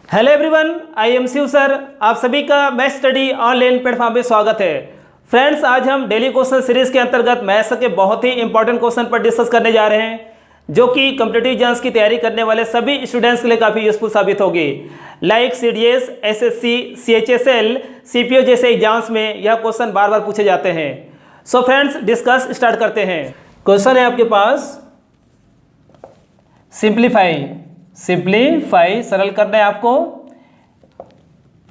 Hello everyone, I am Shiv sir. आप सभी का मैथ स्टडी ऑनलाइन प्लेटफॉर्म में स्वागत है। फ्रेंड्स, आज हम डेली क्वेश्चन सीरीज के अंतर्गत मैथ्स के बहुत ही इंपॉर्टेंट क्वेश्चन पर डिस्कस करने जा रहे हैं, जो कि कॉम्पिटिटिव एग्जाम्स की तैयारी करने वाले सभी स्टूडेंट्स के लिए काफ़ी यूजफुल साबित होगी। Like CDS, SSC, CHSL, CPO जैसे एग्जाम्स में यह क्वेश्चन बार बार पूछे जाते हैं। सो फ्रेंड्स, डिस्कस स्टार्ट करते हैं। क्वेश्चन है आपके पास, सिंप्लीफाई सरल करना है आपको।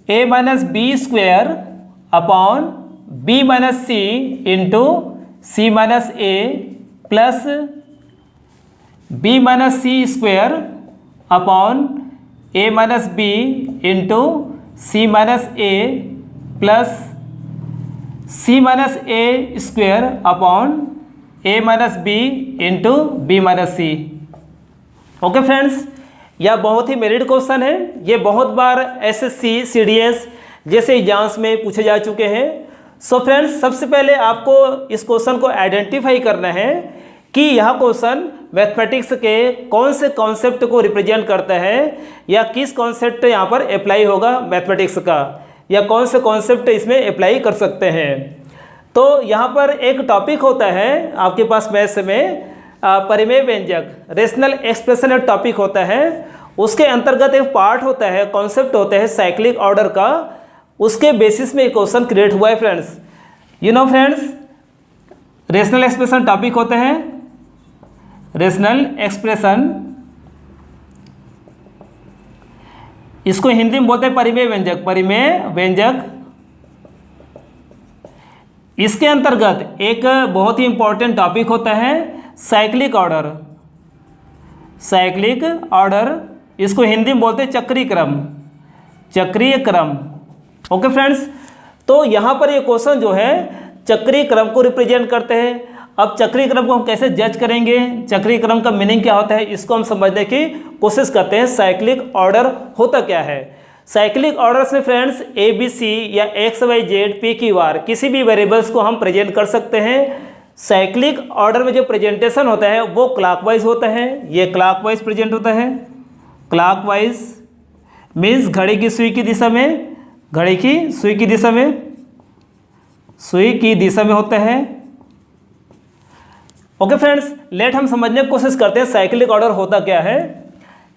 a minus B square upon B minus C into C minus A plus B minus C square upon A minus B into C minus A plus C minus A square upon A minus B into B minus C. Okay friends, यह बहुत ही merit question है। ये बहुत बार SSC, CDS जैसे exams में पूछे जा चुके हैं। सो फ्रेंड्स, सबसे पहले आपको इस क्वेश्चन को आइडेंटिफाई करना है कि यह क्वेश्चन मैथमेटिक्स के कौन से कॉन्सेप्ट को रिप्रेजेंट करता है, या किस कॉन्सेप्ट यहाँ पर अप्लाई होगा मैथमेटिक्स का, या कौन से कॉन्सेप्ट इसमें अप्लाई कर सकते हैं। तो यहाँ पर एक टॉपिक होता है आपके पास मैथ्स में, परिमेय व्यंजक, रेशनल एक्सप्रेशन एक टॉपिक होता है। उसके अंतर्गत एक पार्ट होता है, कॉन्सेप्ट होता है साइक्लिक ऑर्डर का। उसके बेसिस में एक क्वेश्चन क्रिएट हुआ है friends. You know friends, rational expression topic होते हैं, रेशनल एक्सप्रेशन, इसको हिंदी में बोलते हैं परिमेय व्यंजक। इसके अंतर्गत एक बहुत ही इंपॉर्टेंट टॉपिक होता है साइक्लिक ऑर्डर, इसको हिंदी में बोलते हैं चक्रीय क्रम। ओके फ्रेंड्स, तो यहाँ पर ये क्वेश्चन जो है चक्रीय क्रम को रिप्रेजेंट करते हैं। अब चक्रीय क्रम को हम कैसे जज करेंगे, चक्रीय क्रम का मीनिंग क्या होता है, इसको हम समझने की कोशिश करते हैं। साइक्लिक ऑर्डर होता क्या है? साइक्लिक ऑर्डर्स में फ्रेंड्स ए बी सी या X Y Z P Q R किसी भी वेरिएबल्स को हम प्रेजेंट कर सकते हैं। साइक्लिक ऑर्डर में जो प्रेजेंटेशन होता है वो क्लॉकवाइज होता है। ये क्लॉकवाइज प्रेजेंट होता है। क्लॉकवाइज मीन्स घड़ी की सुई की दिशा में, सुई की दिशा में होता है। ओके फ्रेंड्स, लेट हम समझने की कोशिश करते हैं साइक्लिक ऑर्डर होता क्या है।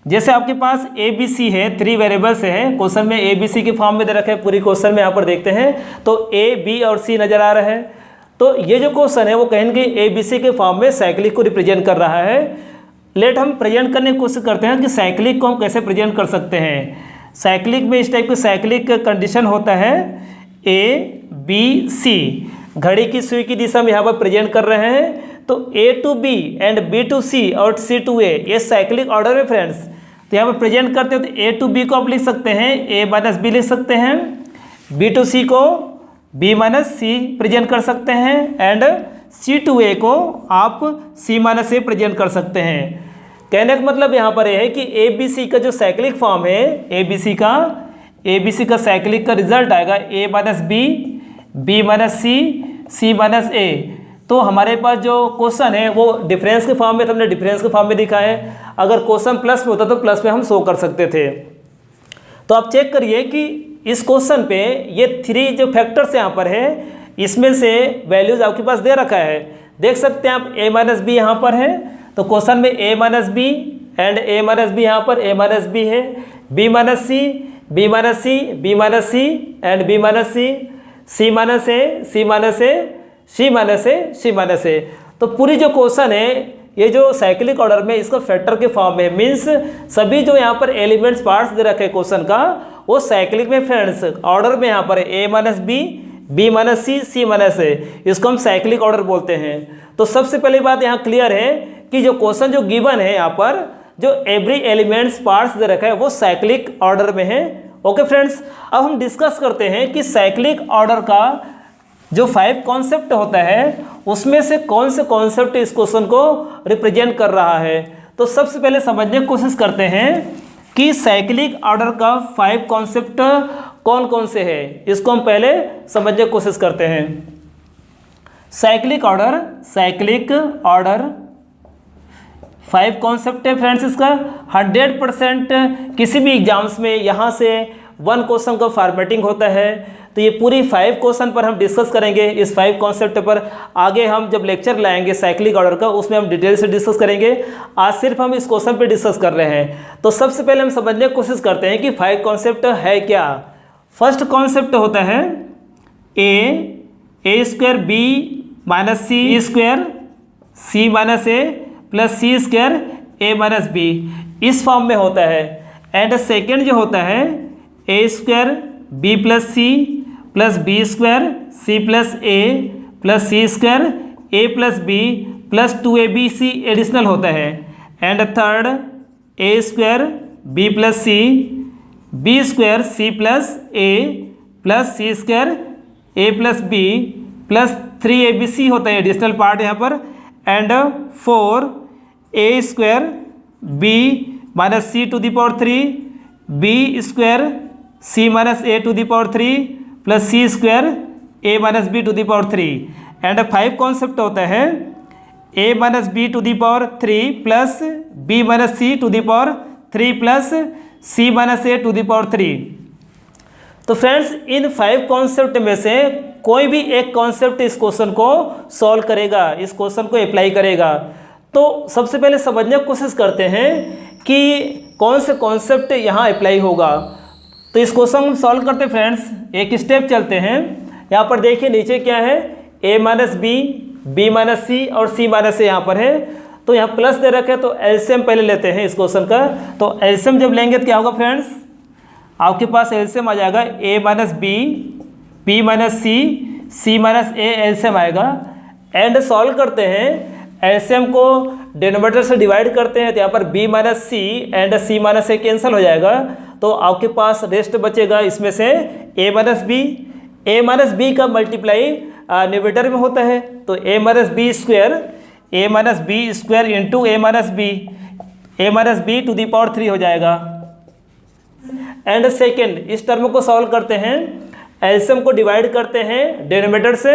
जैसे आपके पास ए बी सी है, 3 वेरिएबल्स हैं क्वेश्चन में, ए बी सी के फॉर्म में दे रखे हैं। पूरी क्वेश्चन में यहाँ पर देखते हैं तो ए बी और सी नजर आ रहा है। तो ये जो क्वेश्चन है वो कहेंगे ए बी सी के फॉर्म में साइक्लिक को रिप्रेजेंट कर रहा है। लेट हम प्रेजेंट करने की कोशिश करते हैं कि साइक्लिक को हम कैसे प्रेजेंट कर सकते हैं। साइक्लिक में इस टाइप की साइक्लिक कंडीशन होता है, ए बी सी घड़ी की सुई की दिशा में यहाँ पर प्रेजेंट कर रहे हैं। तो A to B and B to C और सी टू ए, ये साइक्लिक ऑर्डर है फ्रेंड्स। तो यहाँ पर प्रेजेंट करते हो तो ए टू बी को आप लिख सकते हैं ए माइनस बी लिख सकते हैं, बी टू सी को बी माइनस सी प्रेजेंट कर सकते हैं, एंड सी टू ए को आप सी माइनस ए प्रेजेंट कर सकते हैं। कहने का मतलब यहाँ पर यह है कि ए बी सी का जो साइक्लिक फॉर्म है, ए बी सी का साइक्लिक का रिजल्ट आएगा ए minus B minus C minus A. तो हमारे पास जो क्वेश्चन है वो डिफरेंस के फॉर्म में, तो हमने डिफरेंस के फॉर्म में दिखा है। अगर क्वेश्चन प्लस में होता तो प्लस में हम शो कर सकते थे। तो आप चेक करिए कि इस क्वेश्चन पे ये 3 जो फैक्टर्स यहाँ पर है, इसमें से वैल्यूज आपके पास दे रखा है। देख सकते हैं आप ए माइनस बी यहाँ पर है, तो क्वेश्चन में A minus B and A minus B यहाँ पर ए माइनस बी है, B minus C and B minus C minus A. तो पूरी जो क्वेश्चन है ये जो साइक्लिक ऑर्डर में इसका फैक्टर के फॉर्म में, मीन्स सभी जो यहाँ पर एलिमेंट्स पार्ट्स दे रखे क्वेश्चन का वो साइक्लिक में फ्रेंड्स ऑर्डर में यहाँ पर A minus B minus C minus ए, इसको हम साइक्लिक ऑर्डर बोलते हैं। तो सबसे पहली बात यहाँ क्लियर है कि जो क्वेश्चन जो गिवन है यहाँ पर, जो एवरी एलिमेंट्स पार्ट्स दे रखा है वो साइक्लिक ऑर्डर में है। ओके फ्रेंड्स, अब हम डिस्कस करते हैं कि साइक्लिक ऑर्डर का जो 5 कॉन्सेप्ट होता है उसमें से कौन से कॉन्सेप्ट इस क्वेश्चन को रिप्रेजेंट कर रहा है। तो सबसे पहले समझने की कोशिश करते हैं कि साइक्लिक ऑर्डर का 5 कॉन्सेप्ट कौन कौन से हैं, इसको हम पहले समझने की कोशिश करते हैं। साइक्लिक ऑर्डर 5 कॉन्सेप्ट है फ्रेंड्स इसका। 100% किसी भी एग्जाम्स में यहाँ से 1 क्वेश्चन का फॉर्मेटिंग होता है। तो ये पूरी 5 क्वेश्चन पर हम डिस्कस करेंगे। इस 5 कॉन्सेप्ट पर आगे हम जब लेक्चर लाएंगे साइक्लिक ऑर्डर का, उसमें हम डिटेल से डिस्कस करेंगे। आज सिर्फ हम इस क्वेश्चन पे डिस्कस कर रहे हैं। तो सबसे पहले हम समझने की कोशिश करते हैं कि 5 कॉन्सेप्ट है क्या। फर्स्ट कॉन्सेप्ट होता है A square B minus C square C minus A plus C square A minus B, इस फॉर्म में होता है। एंड सेकेंड जो होता है A square B plus C plus B square C plus A plus C square A plus B plus 2abc additional होता है। And third A square B plus C B square C plus A plus C square A plus B plus 3abc होता है additional part यहाँ पर। And 4 A square B minus C to the power 3 B square C minus A to the power 3 plus C square A minus B to the power 3। And 5 concept होता है A minus B to the power 3 plus B minus C to the power 3 plus C minus A to the power 3। तो friends इन 5 concept में से कोई भी एक concept इस question को सॉल्व करेगा, इस क्वेश्चन को अप्लाई करेगा। तो सबसे पहले समझने की कोशिश करते हैं कि कौन से कॉन्सेप्ट यहाँ अप्लाई होगा। तो इस क्वेश्चन को हम सॉल्व करते फ्रेंड्स, एक स्टेप चलते हैं। यहाँ पर देखिए नीचे क्या है, a माइनस बी माइनस सी और सी माइनस ए यहाँ पर है। तो यहाँ प्लस दे रखे, तो एलसीएम पहले लेते हैं इस क्वेश्चन का। तो एलसीएम जब लेंगे तो क्या होगा फ्रेंड्स, आपके पास एलसीएम आ जाएगा a minus B minus C minus A LCM आएगा। एंड सॉल्व करते हैं, एलसीएम को डिनोमिनेटर से डिवाइड करते हैं तो यहाँ पर b minus C and C minus A cancel हो जाएगा। तो आपके पास रेस्ट बचेगा इसमें से a माइनस बी का मल्टीप्लाई न्यूमरेटर में होता है। तो a minus B square into a minus B to the power 3 हो जाएगा। एंड सेकेंड इस टर्म को सॉल्व करते हैं, एलसीएम को डिवाइड करते हैं डिनोमिनेटर से,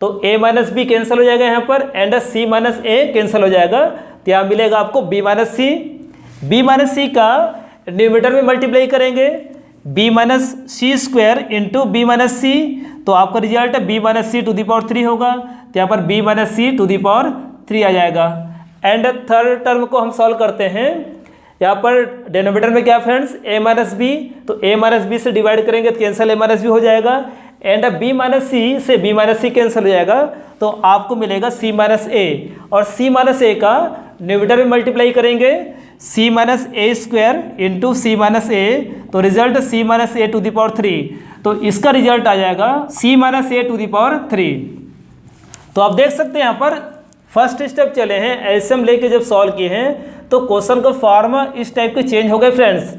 तो a माइनस बी कैंसिल हो जाएगा यहाँ पर and c minus A cancel हो जाएगा। तो यहाँ मिलेगा आपको b माइनस सी का न्यूमरेटर में मल्टीप्लाई करेंगे b minus C square into B minus C, तो आपका रिजल्ट है b minus C to the power 3 होगा। तो यहाँ पर b minus C to the power 3 आ जाएगा। एंड थर्ड टर्म को हम सॉल्व करते हैं, यहाँ पर डिनोमिनेटर में क्या फ्रेंड्स a माइनस बी, तो a माइनस बी से डिवाइड करेंगे तो कैंसिल a माइनस बी हो जाएगा। एंड b माइनस सी से b माइनस सी कैंसिल हो जाएगा, तो आपको मिलेगा c माइनस ए, और c माइनस ए का न्यूमरेटर में मल्टीप्लाई करेंगे c minus A square into C minus A, तो result c minus A to the power 3। तो इसका रिजल्ट आ जाएगा c minus A to the power 3। तो आप देख सकते हैं यहाँ पर फर्स्ट स्टेप चले हैं, एलसीएम लेके जब सॉल्व किए हैं तो क्वेश्चन का फॉर्म इस टाइप के चेंज हो गए फ्रेंड्स।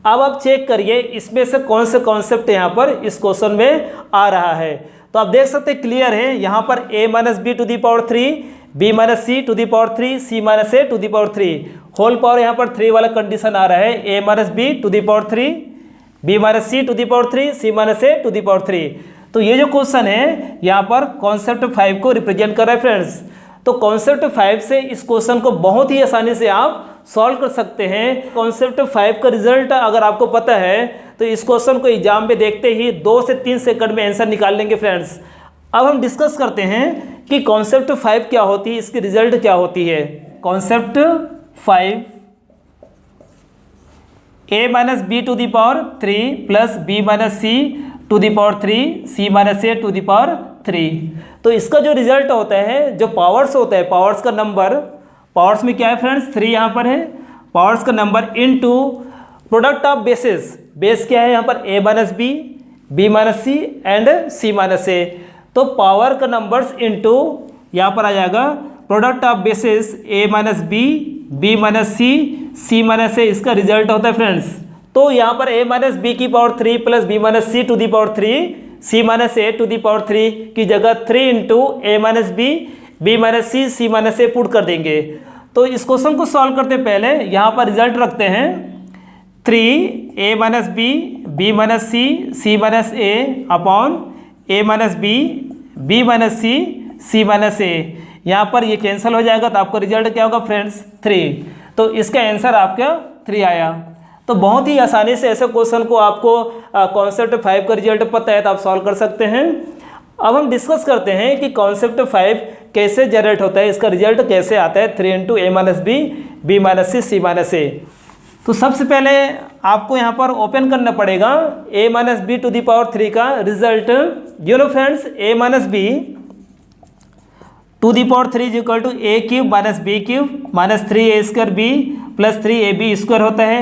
अब आप चेक करिए इसमें से कौन से कॉन्सेप्ट यहाँ पर इस क्वेश्चन में आ रहा है। तो आप देख सकते हैं क्लियर है, यहाँ पर a minus B to the power 3 b minus C to the power 3 C minus A to the power 3 power पावर यहाँ पर 3 वाला कंडीशन आ रहा है, a minus B to the power 3 b minus C to the power 3 C minus A to the power 3। तो ये जो क्वेश्चन है यहाँ पर कॉन्सेप्ट 5 को रिप्रेजेंट कर रहा है फ्रेंड्स। तो कॉन्सेप्ट 5 से इस क्वेश्चन को बहुत ही आसानी से आप सॉल्व कर सकते हैं। कॉन्सेप्ट 5 का रिजल्ट अगर आपको पता है तो इस क्वेश्चन को एग्जाम में देखते ही 2 से 3 सेकंड में आंसर निकाल लेंगे फ्रेंड्स। अब हम डिस्कस करते हैं कि कॉन्सेप्ट 5 क्या होती है, इसकी रिजल्ट क्या होती है। Concept 5 a minus B to the power 3 plus B minus C to the power 3 C minus A to the power 3। तो इसका जो रिजल्ट होता है, जो पावर्स होता है, पावर्स का नंबर, पावर्स में क्या है फ्रेंड्स 3 यहाँ पर है, पावर्स का number into product of basis, base क्या है यहाँ पर a minus B minus C and C minus A. तो पावर का नंबर्स इनटू यहाँ पर आ जाएगा product of basis a minus B minus C minus A, इसका रिजल्ट होता है फ्रेंड्स। तो यहाँ पर a माइनस बी की power 3 plus B minus C to the power 3 C minus A to the power 3 की जगह 3 into A minus B minus C minus A put कर देंगे। तो इस क्वेश्चन को सॉल्व करते पहले यहाँ पर रिजल्ट रखते हैं 3 a minus B minus C minus A upon a minus B minus C minus A. यहाँ पर ये कैंसिल हो जाएगा तो आपका रिजल्ट क्या होगा फ्रेंड्स 3। तो इसका आंसर आपका 3 आया। तो बहुत ही आसानी से ऐसे क्वेश्चन को आपको कॉन्सेप्ट 5 का रिजल्ट पता है तो आप सॉल्व कर सकते हैं। अब हम डिस्कस करते हैं कि कॉन्सेप्ट 5 कैसे जनरेट होता है, इसका रिजल्ट कैसे आता है 3 into a minus B B minus C C minus A. तो सबसे पहले आपको यहाँ पर ओपन करना पड़ेगा a minus B to the power 3 का result. You know friends, a minus B to the power 3 is equal to a cube minus B cube minus 3a square B plus 3ab square होता है।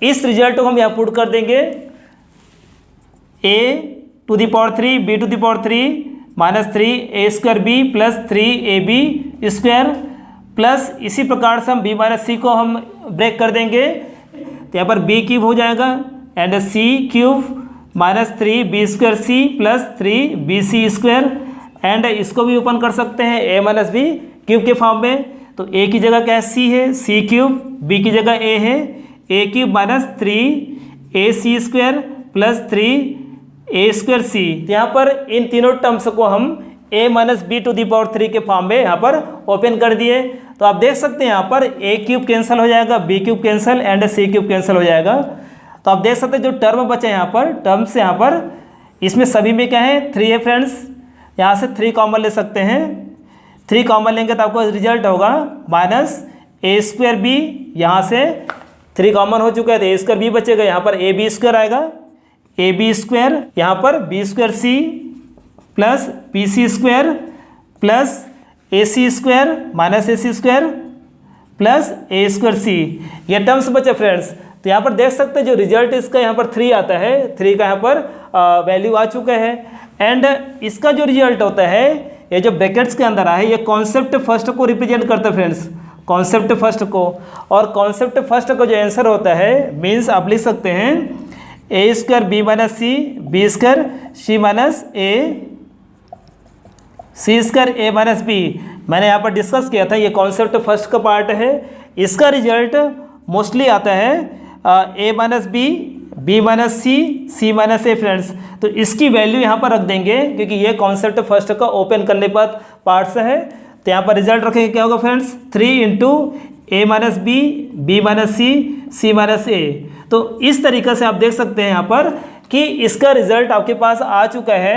इस result को हम यहाँ put कर देंगे a to the power 3 b to the power 3 माइनस 3a square B plus 3ab square plus इसी प्रकार से हम b माइनस सी को हम ब्रेक कर देंगे तो यहाँ पर b क्यूब हो जाएगा and c cube minus 3b square C plus 3bc square and इसको भी ओपन कर सकते हैं a माइनस बी क्यूब के फॉर्म में। तो a की जगह क्या है c है, c क्यूब, b की जगह a है, a cube minus 3ac square plus 3a square C. यहाँ पर इन तीनों टर्म्स को हम a minus B to the power 3 के फॉर्म में यहाँ पर ओपन कर दिए। तो आप देख सकते हैं यहाँ पर a क्यूब कैंसिल हो जाएगा, b cube cancel and c cube cancel हो जाएगा। तो आप देख सकते हैं जो टर्म बचे यहाँ पर टर्म्स यहाँ पर इसमें सभी में क्या है 3 है फ्रेंड्स। यहाँ से 3 कॉमन ले सकते हैं, 3 कॉमन लेंगे तो आपको रिजल्ट होगा माइनस a स्क्वायर बी, यहाँ से 3 कॉमन हो चुका है तो a स्क्वायर बी बचेगा, यहाँ पर ab स्क्वायर आएगा, ab स्क्वायर यहाँ पर b square C plus bc square plus ac square minus ac square plus a square C. ये टर्म्स बचे फ्रेंड्स। तो यहाँ पर देख सकते हैं जो रिजल्ट इसका यहाँ पर 3 आता है, 3 का यहाँ पर वैल्यू आ चुका है एंड इसका जो रिजल्ट होता है ये जो ब्रैकेट्स के अंदर है ये कॉन्सेप्ट फर्स्ट को रिप्रेजेंट करता है फ्रेंड्स, कॉन्सेप्ट फर्स्ट को। और कॉन्सेप्ट फर्स्ट का जो आंसर होता है मीन्स आप लिख सकते हैं a square B minus C B square C minus A C square A minus B. मैंने यहाँ पर डिस्कस किया था ये कॉन्सेप्ट फर्स्ट का पार्ट है। इसका रिजल्ट मोस्टली आता है a minus B B minus C C minus A friends. तो इसकी वैल्यू यहाँ पर रख देंगे क्योंकि ये कॉन्सेप्ट फर्स्ट का ओपन करने पर पार्ट्स है। तो यहाँ पर रिजल्ट रखेंगे क्या होगा friends 3 into A minus B B minus C C minus A. तो इस तरीके से आप देख सकते हैं यहाँ पर कि इसका रिजल्ट आपके पास आ चुका है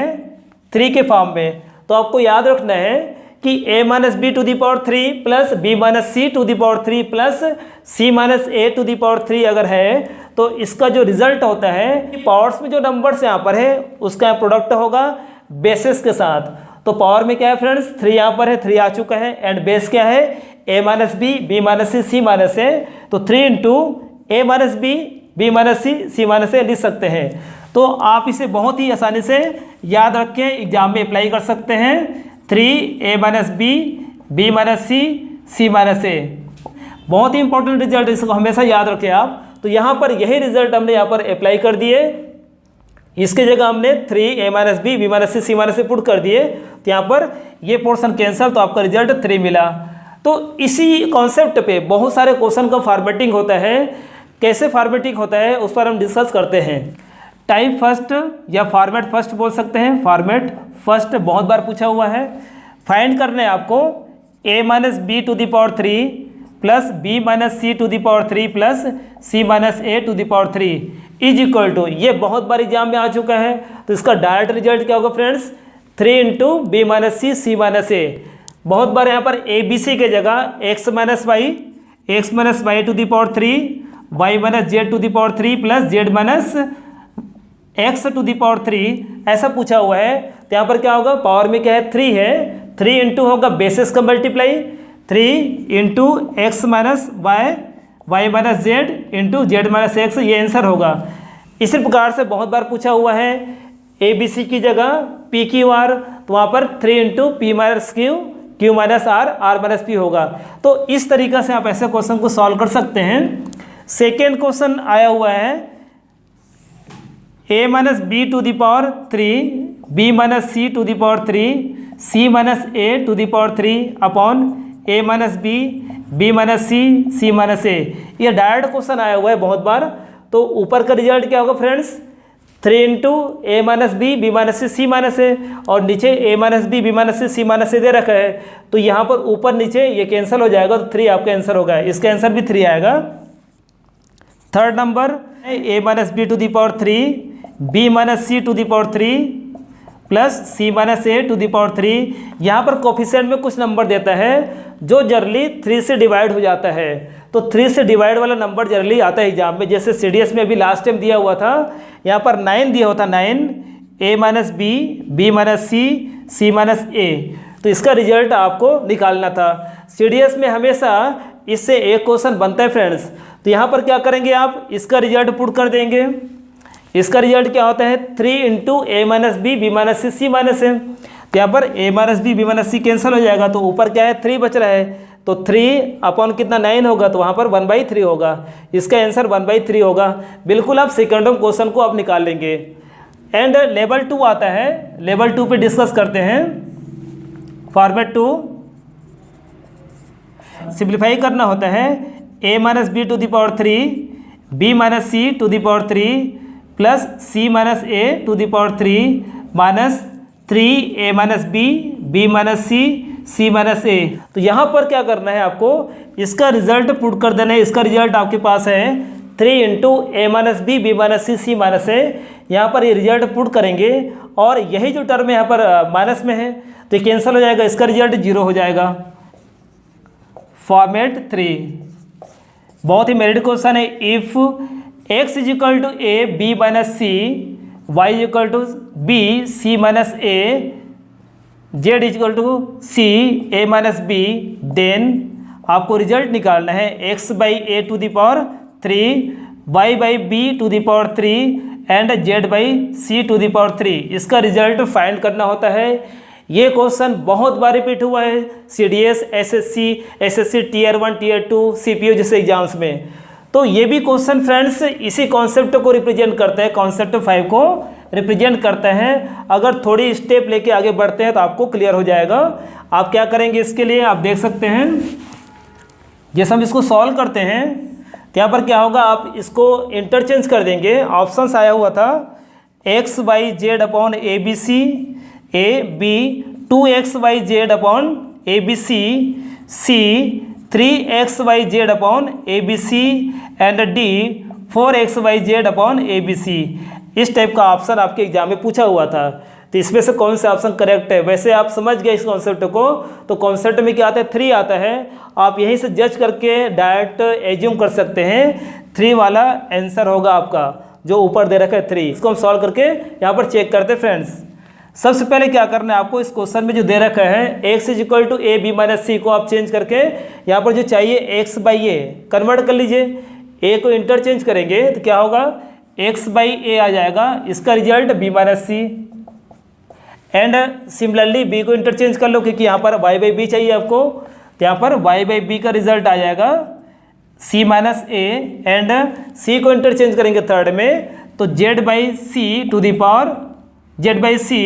3 के फॉर्म में। तो आपको याद रखना है कि a minus B to the power 3 plus B minus C to the power 3 plus C minus A to the power 3 अगर है तो इसका जो रिजल्ट होता है पावर्स में जो नंबर्स यहाँ पर है उसका प्रोडक्ट होगा बेसिस के साथ। तो पावर में क्या है फ्रेंड्स 3 यहाँ पर है, 3 आ चुका है एंड बेस क्या है a minus B B minus C C minus A. तो 3 into A minus B B minus C C minus A लिख सकते हैं। तो आप इसे बहुत ही आसानी से याद रख के एग्जाम में अप्लाई कर सकते हैं 3a minus B B minus सी सी माइनस ए। बहुत ही इंपॉर्टेंट रिजल्ट, इसको हमेशा याद रखें आप। तो यहाँ पर यही रिजल्ट हमने यहाँ पर अप्लाई कर दिए, इसके जगह हमने 3a minus B B minus C C minus A put कर दिए। तो यहाँ पर ये पोर्शन कैंसिल तो आपका रिजल्ट 3 मिला। तो इसी कॉन्सेप्ट पे बहुत सारे क्वेश्चन का फॉर्मेटिंग होता है। कैसे फॉर्मेटिंग होता है उस पर हम डिस्कस करते हैं। टाइप फर्स्ट या फॉर्मेट फर्स्ट बोल सकते हैं, फॉर्मेट फर्स्ट बहुत बार पूछा हुआ है। फाइंड करना है आपको a minus B to the power 3 plus B minus C to the power 3 plus C minus A to the power 3 is equal to, ये बहुत बार एग्जाम में आ चुका है। तो इसका डायरेक्ट रिजल्ट क्या होगा फ्रेंड्स 3 इंटू बी माइनस सी सी माइनस ए। बहुत बार यहाँ पर ए बी सी के जगह x minus y to the power 3 y minus z to the power 3 plus z minus x to the power 3 ऐसा पूछा हुआ है। तो यहाँ पर क्या होगा पावर में क्या है 3 है, 3 इंटू होगा बेसिस का multiply 3 into X minus Y minus Z into Z minus X, ये आंसर होगा। इसी प्रकार से बहुत बार पूछा हुआ है ए बी सी की जगह पी क्यू आर, तो वहाँ पर 3 into P minus Q minus R minus P होगा। तो इस तरीक़े से आप ऐसे क्वेश्चन को सॉल्व कर सकते हैं। सेकेंड क्वेश्चन आया हुआ है a minus B to the power 3 B minus C to the power 3 C minus A to the power 3 upon a minus B minus C minus A. ये डायरेक्ट क्वेश्चन आया हुआ है बहुत बार। तो ऊपर का रिजल्ट क्या होगा friends 3 into A minus B, B minus C, C minus ए, और नीचे ए माइनस बी, बी माइनस सी, सी माइनस ए दे रखा है। तो यहाँ पर ऊपर नीचे ये कैंसिल हो जाएगा, तो 3 आपका आंसर होगा। इसका आंसर भी 3 आएगा। Third number a minus B to the power 3, B minus C to the power 3 plus C minus A to the power 3। यहाँ पर कोफिशिएंट में कुछ नंबर देता है जो जनरली 3 से डिवाइड हो जाता है। तो 3 से डिवाइड वाला नंबर जनरली आता है एग्जाम में, जैसे CDS में अभी लास्ट टाइम दिया हुआ था, यहाँ पर 9 दिया होता, 9 ए minus B, B minus C, C minus A. तो इसका रिजल्ट आपको निकालना था। CDS में हमेशा इससे एक क्वेश्चन बनता है फ्रेंड्स। तो यहाँ पर क्या करेंगे आप, इसका रिजल्ट पुट कर देंगे। इसका रिजल्ट क्या होता है, 3 into A minus B, B minus C, C minus A. तो यहाँ पर A minus B, B minus C cancel हो जाएगा, तो ऊपर क्या है 3 बच रहा है। तो 3 अपॉन कितना 9 होगा, तो वहाँ पर 1/3 होगा। इसका आंसर 1/3 होगा। बिल्कुल आप सेकेंडम क्वेश्चन को आप निकाल लेंगे। एंड लेवल 2 आता है, लेवल 2 पे डिस्कस करते हैं। फॉर्मेट 2 सिंप्लीफाई करना होता है, A minus B to the power 3, B minus C to the power 3 plus C minus A to the power 3 minus 3 A minus B, B minus C, C minus A. तो यहाँ पर क्या करना है आपको, इसका रिजल्ट पुट कर देना है। इसका रिजल्ट आपके पास है 3 into A minus B, B minus C, C minus A. यहाँ पर ये रिजल्ट पुट करेंगे और यही जो टर्म यहाँ पर माइनस में है तो ये कैंसिल हो जाएगा, इसका रिजल्ट 0 हो जाएगा। फॉर्मेट 3 बहुत ही मेरिट क्वेश्चन है। If x is equal to A B minus C, Y is equal to B C minus A, Z is equal to C A minus B, then आपको result निकालना है x by A to the power 3, y by B to the power 3 and z by C to the power 3। इसका result find करना होता है। ये question बहुत बार repeat हुआ है CDS, SSC Tier 1, Tier 2, CPO जैसे एग्जाम्स में। तो ये भी क्वेश्चन फ्रेंड्स इसी कॉन्सेप्ट को रिप्रेजेंट करता है, कॉन्सेप्ट 5 को रिप्रेजेंट करता है। अगर थोड़ी स्टेप लेके आगे बढ़ते हैं तो आपको क्लियर हो जाएगा। आप क्या करेंगे इसके लिए आप देख सकते हैं। जैसे हम इसको सॉल्व करते हैं तो यहाँ पर क्या होगा, आप इसको इंटरचेंज कर देंगे। ऑप्शंस आया हुआ था X Y Z upon A B C, A B 2xyz upon A B C, C 3xyz upon A B C and D 4xyz upon A B C. इस टाइप का ऑप्शन आपके exam में पूछा हुआ था। तो इसमें से कौन सा ऑप्शन करेक्ट है। वैसे आप समझ गए इस कॉन्सेप्ट को। तो कॉन्सेप्ट में क्या आता है, 3 आता है। आप यहीं से जज करके डायरेक्ट एज्यूम कर सकते हैं 3 वाला आंसर होगा आपका, जो ऊपर दे रखा है 3। इसको हम सॉल्व करके यहाँ पर चेक करते हैं फ्रेंड्स। सबसे पहले क्या करना है आपको, इस क्वेश्चन में जो दे रखा है x is equal to A B minus C को आप चेंज करके यहाँ पर जो चाहिए x बाई ए कन्वर्ट कर लीजिए। a को इंटरचेंज करेंगे तो क्या होगा, x बाई ए आ जाएगा। इसका result b minus C and similarly b को इंटरचेंज कर लो क्योंकि यहाँ पर y बाई बी चाहिए आपको। तो यहाँ पर y बाई बी का रिजल्ट आ जाएगा c minus A and c को इंटरचेंज करेंगे थर्ड में तो z by C to the power z by C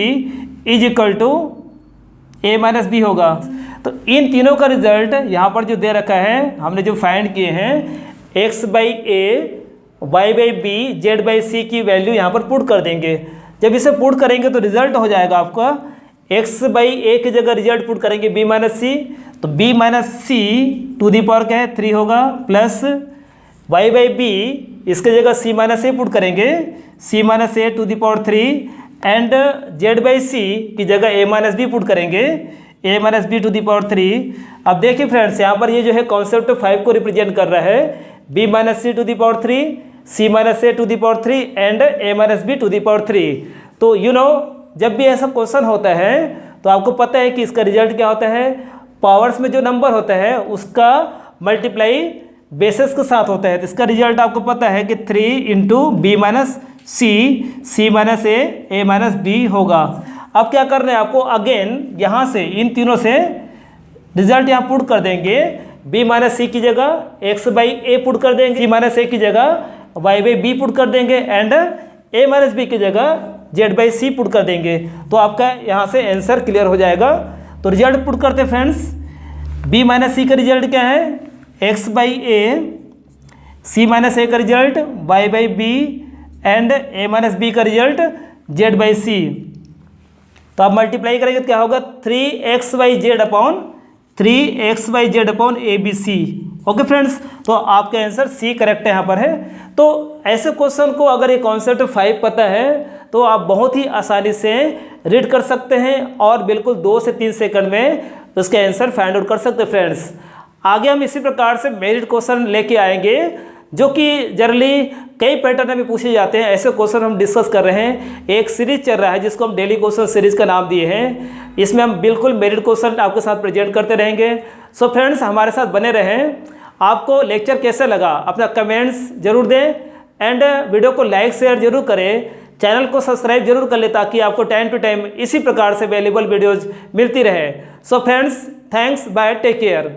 is equal to A minus B होगा। तो इन तीनों का रिजल्ट यहाँ पर जो दे रखा है, हमने जो फाइंड किए हैं x by A, Y by B, Z by C की वैल्यू यहाँ पर पुट कर देंगे। जब इसे पुट करेंगे तो रिजल्ट हो जाएगा आपका x बाई ए की जगह रिजल्ट पुट करेंगे b माइनस सी, तो b minus C to the power क्या है 3 होगा, प्लस y बाई बी इसके जगह c माइनस ए पुट करेंगे, c minus A to the power 3 and z by C की जगह a माइनस बी पुट करेंगे, a minus B to the power 3। अब देखिए फ्रेंड्स यहाँ पर ये जो है कॉन्सेप्ट 5 को रिप्रेजेंट कर रहा है, b minus C to the power 3, c minus A to the power 3 and a minus B to the power 3। तो यू नो जब भी ऐसा क्वेश्चन होता है तो आपको पता है कि इसका रिजल्ट क्या होता है, पावर्स में जो नंबर होता है उसका मल्टीप्लाई बेसिस के साथ होता है। तो इसका रिजल्ट आपको पता है कि 3 इंटू बी माइनस सी, सी माइनस ए माइनस बी होगा। अब क्या करना है आपको, अगेन यहाँ से इन तीनों से रिजल्ट यहाँ पुट कर देंगे। b माइनस सी की जगह x बाई ए पुट कर देंगे, c माइनस ए की जगह y बाई बी पुट कर देंगे एंड a माइनस बी की जगह z बाई सी पुट कर देंगे। तो आपका यहाँ से आंसर क्लियर हो जाएगा। तो रिजल्ट पुट करते हैं फ्रेंड्स। b माइनस सी का रिजल्ट क्या है, x by A, c minus A का result y by B and a minus B का रिजल्ट z/c। तो आप मल्टीप्लाई करेंगे तो क्या होगा 3xyz upon ABC। Okay friends, तो आपका आंसर सी करेक्ट है यहाँ पर है। तो ऐसे क्वेश्चन को अगर ये कॉन्सेप्ट 5 पता है तो आप बहुत ही आसानी से रीड कर सकते हैं और बिल्कुल 2 से 3 सेकंड में उसके आंसर फाइंड आउट कर सकते हैं फ्रेंड्स। आगे हम इसी प्रकार से मेरिट क्वेश्चन लेके आएंगे जो कि जनरली कई पैटर्न में पूछे जाते हैं। ऐसे क्वेश्चन हम डिस्कस कर रहे हैं। एक सीरीज चल रहा है जिसको हम डेली क्वेश्चन सीरीज का नाम दिए हैं। इसमें हम बिल्कुल मेरिट क्वेश्चन आपके साथ प्रेजेंट करते रहेंगे। सो फ्रेंड्स, हमारे साथ बने रहें। आपको लेक्चर कैसे लगा अपना कमेंट्स जरूर दें एंड वीडियो को लाइक शेयर जरूर करें। चैनल को सब्सक्राइब जरूर कर ले ताकि आपको टाइम टू टाइम इसी प्रकार से वैल्यूएबल वीडियोज मिलती रहे। So friends, thanks, bye, take care.